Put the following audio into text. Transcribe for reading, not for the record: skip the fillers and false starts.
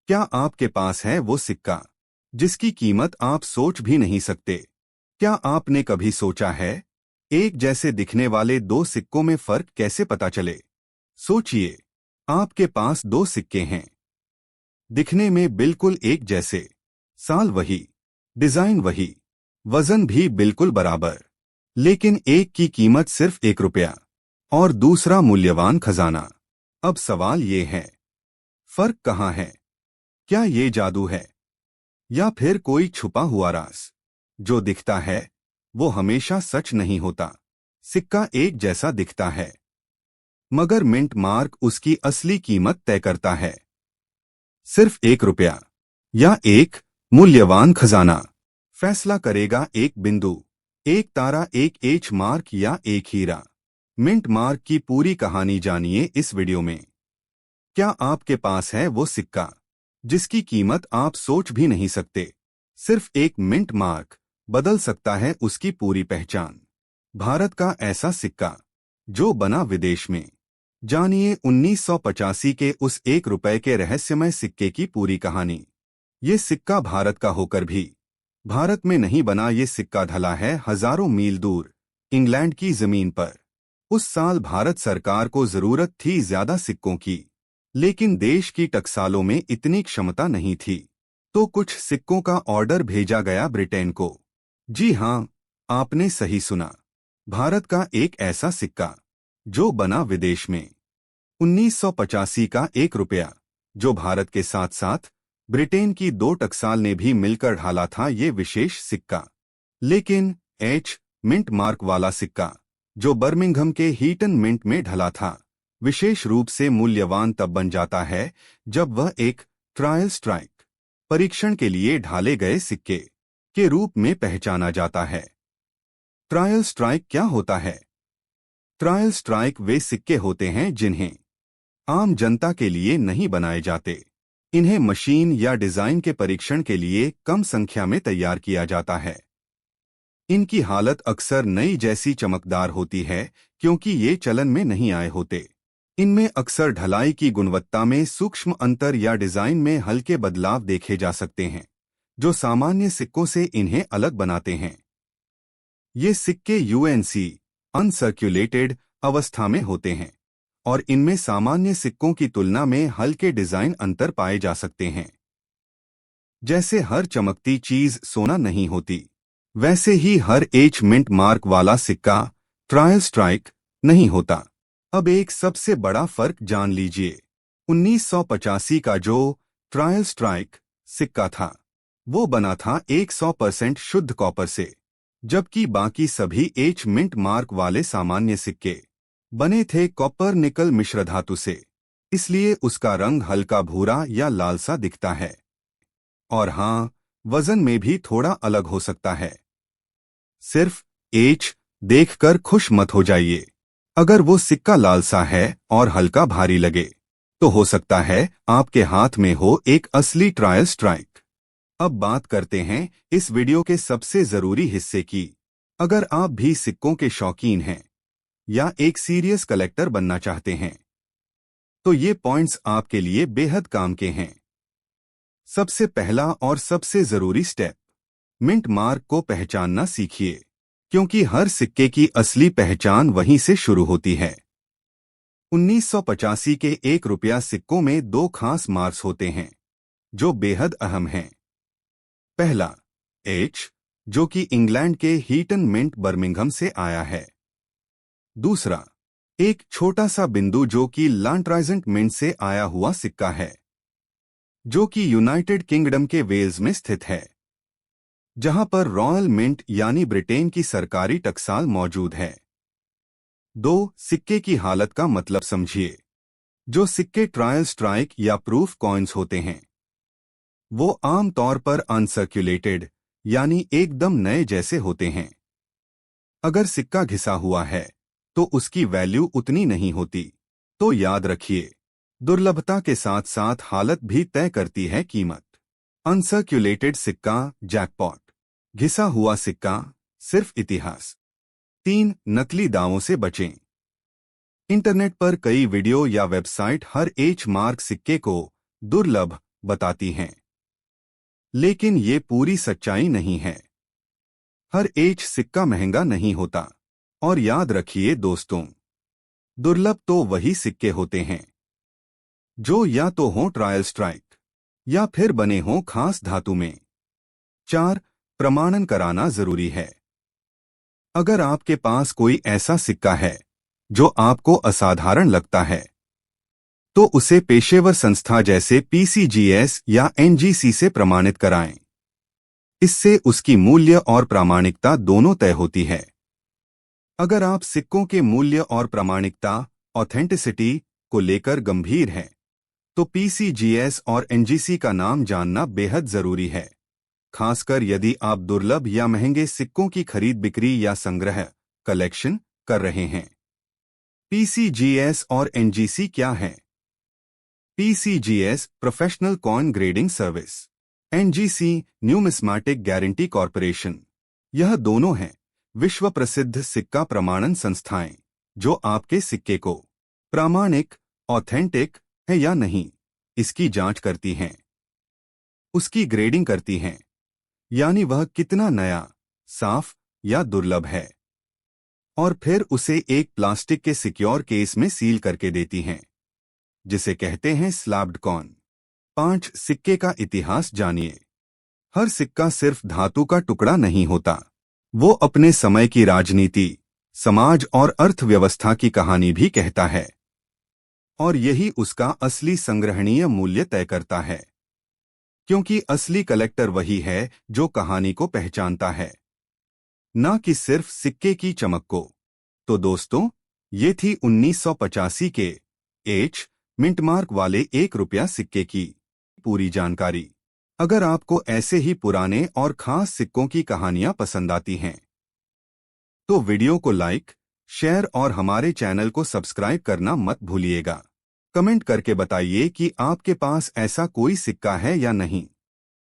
क्या आपके पास है वो सिक्का जिसकी कीमत आप सोच भी नहीं सकते? क्या आपने कभी सोचा है एक जैसे दिखने वाले दो सिक्कों में फर्क कैसे पता चले? सोचिए, आपके पास दो सिक्के हैं, दिखने में बिल्कुल एक जैसे, साल वही, डिजाइन वही, वजन भी बिल्कुल बराबर, लेकिन एक की कीमत सिर्फ 1 रुपया और दूसरा मूल्यवान खजाना। अब सवाल ये है, फर्क कहाँ है? क्या ये जादू है या फिर कोई छुपा हुआ राज? जो दिखता है वो हमेशा सच नहीं होता। सिक्का एक जैसा दिखता है, मगर मिंट मार्क उसकी असली कीमत तय करता है। सिर्फ 1 रुपया या एक मूल्यवान खजाना फैसला करेगा एक बिंदु, एक तारा, एक एच मार्क या एक हीरा। मिंट मार्क की पूरी कहानी जानिए इस वीडियो में। क्या आपके पास है वो सिक्का जिसकी कीमत आप सोच भी नहीं सकते? सिर्फ एक मिंट मार्क बदल सकता है उसकी पूरी पहचान। भारत का ऐसा सिक्का जो बना विदेश में। जानिए 1985 के उस 1 रुपए के रहस्यमय सिक्के की पूरी कहानी। ये सिक्का भारत का होकर भी भारत में नहीं बना। ये सिक्का ढला है हजारों मील दूर, इंग्लैंड की जमीन पर। उस साल भारत सरकार को जरूरत थी ज्यादा सिक्कों की, लेकिन देश की टकसालों में इतनी क्षमता नहीं थी, तो कुछ सिक्कों का ऑर्डर भेजा गया ब्रिटेन को। जी हां, आपने सही सुना, भारत का एक ऐसा सिक्का जो बना विदेश में। 1985 का 1 रुपया जो भारत के साथ साथ ब्रिटेन की दो टकसाल ने भी मिलकर ढाला था ये विशेष सिक्का। लेकिन एच मिंट मार्क वाला सिक्का जो बर्मिंघम के हीटन मिंट में ढला था, विशेष रूप से मूल्यवान तब बन जाता है जब वह एक ट्रायल स्ट्राइक परीक्षण के लिए ढाले गए सिक्के के रूप में पहचाना जाता है। ट्रायल स्ट्राइक क्या होता है? ट्रायल स्ट्राइक वे सिक्के होते हैं जिन्हें आम जनता के लिए नहीं बनाए जाते। इन्हें मशीन या डिजाइन के परीक्षण के लिए कम संख्या में तैयार किया जाता है। इनकी हालत अक्सर नई जैसी चमकदार होती है क्योंकि ये चलन में नहीं आए होते। इनमें अक्सर ढलाई की गुणवत्ता में सूक्ष्म अंतर या डिजाइन में हल्के बदलाव देखे जा सकते हैं, जो सामान्य सिक्कों से इन्हें अलग बनाते हैं। ये सिक्के यूएनसी अनसर्क्युलेटेड अवस्था में होते हैं और इनमें सामान्य सिक्कों की तुलना में हल्के डिजाइन अंतर पाए जा सकते हैं। जैसे हर चमकती चीज सोना नहीं होती, वैसे ही हर एच मिंट मार्क वाला सिक्का ट्रायल स्ट्राइक नहीं होता। अब एक सबसे बड़ा फर्क जान लीजिए। 1985 का जो ट्रायल स्ट्राइक सिक्का था वो बना था 100% शुद्ध कॉपर से, जबकि बाकी सभी एच मिंट मार्क वाले सामान्य सिक्के बने थे कॉपर निकल मिश्र धातु से। इसलिए उसका रंग हल्का भूरा या लाल सा दिखता है। और हाँ, वजन में भी थोड़ा अलग हो सकता है। सिर्फ एच देखकर खुश मत हो जाइए। अगर वो सिक्का लाल सा है और हल्का भारी लगे तो हो सकता है आपके हाथ में हो एक असली ट्रायल स्ट्राइक। अब बात करते हैं इस वीडियो के सबसे जरूरी हिस्से की। अगर आप भी सिक्कों के शौकीन हैं या एक सीरियस कलेक्टर बनना चाहते हैं तो ये पॉइंट्स आपके लिए बेहद काम के हैं। सबसे पहला और सबसे जरूरी स्टेप, मिंट मार्क को पहचानना सीखिए, क्योंकि हर सिक्के की असली पहचान वहीं से शुरू होती है। 1985 के 1 रुपया सिक्कों में दो खास मार्क्स होते हैं जो बेहद अहम हैं। पहला, एच, जो कि इंग्लैंड के हीटन मिंट बर्मिंघम से आया है। दूसरा, एक छोटा सा बिंदु जो कि लांट्राइजेंट मिंट से आया हुआ सिक्का है, जो कि यूनाइटेड किंगडम के वेल्स में स्थित है, जहां पर रॉयल मिंट यानी ब्रिटेन की सरकारी टकसाल मौजूद है। दो, सिक्के की हालत का मतलब समझिए। जो सिक्के ट्रायल स्ट्राइक या प्रूफ कॉइन्स होते हैं वो आम तौर पर अनसर्क्युलेटेड यानी एकदम नए जैसे होते हैं। अगर सिक्का घिसा हुआ है तो उसकी वैल्यू उतनी नहीं होती। तो याद रखिए, दुर्लभता के साथ साथ हालत भी तय करती है कीमत। अनसर्क्युलेटेड सिक्का जैकपॉट, घिसा हुआ सिक्का सिर्फ इतिहास। 3, नकली दावों से बचें। इंटरनेट पर कई वीडियो या वेबसाइट हर एच मार्क सिक्के को दुर्लभ, बताती हैं। लेकिन ये पूरी सच्चाई नहीं है। हर एज सिक्का महंगा नहीं होता। और याद रखिए दोस्तों, दुर्लभ तो वही सिक्के होते हैं जो या तो हों ट्रायल स्ट्राइक या फिर बने हों खास धातु में। 4. प्रमाणन कराना जरूरी है। अगर आपके पास कोई ऐसा सिक्का है जो आपको असाधारण लगता है, तो उसे पेशेवर संस्था जैसे पीसीजीएस या एनजीसी से प्रमाणित कराएं। इससे उसकी मूल्य और प्रामाणिकता दोनों तय होती है। अगर आप सिक्कों के मूल्य और प्रामाणिकता ऑथेंटिसिटी को लेकर गंभीर हैं, तो पीसीजीएस और एनजीसी का नाम जानना बेहद जरूरी है, खासकर यदि आप दुर्लभ या महंगे सिक्कों की खरीद बिक्री या संग्रह कलेक्शन कर रहे हैं। पीसीजीएस और एनजीसी क्या है? PCGS professional coin grading service, NGC numismatic guaranty corporation. यह दोनों हैं विश्व प्रसिद्ध सिक्का प्रमाणन संस्थाएं जो आपके सिक्के को प्रामाणिक ऑथेंटिक है या नहीं इसकी जांच करती हैं। उसकी ग्रेडिंग करती हैं, यानी वह कितना नया, साफ या दुर्लभ है, और फिर उसे एक प्लास्टिक के सिक्योर केस में सील करके देती हैं, जिसे कहते हैं स्लैब्ड कॉइन। 5. सिक्के का इतिहास जानिए। हर सिक्का सिर्फ धातु का टुकड़ा नहीं होता, वो अपने समय की राजनीति, समाज और अर्थव्यवस्था की कहानी भी कहता है, और यही उसका असली संग्रहणीय मूल्य तय करता है, क्योंकि असली कलेक्टर वही है जो कहानी को पहचानता है, न कि सिर्फ सिक्के की चमक को। तो दोस्तों, ये थी 1985 के एच मिंट मार्क वाले 1 रुपया सिक्के की पूरी जानकारी। अगर आपको ऐसे ही पुराने और खास सिक्कों की कहानियां पसंद आती हैं, तो वीडियो को लाइक, शेयर और हमारे चैनल को सब्सक्राइब करना मत भूलिएगा। कमेंट करके बताइए कि आपके पास ऐसा कोई सिक्का है या नहीं।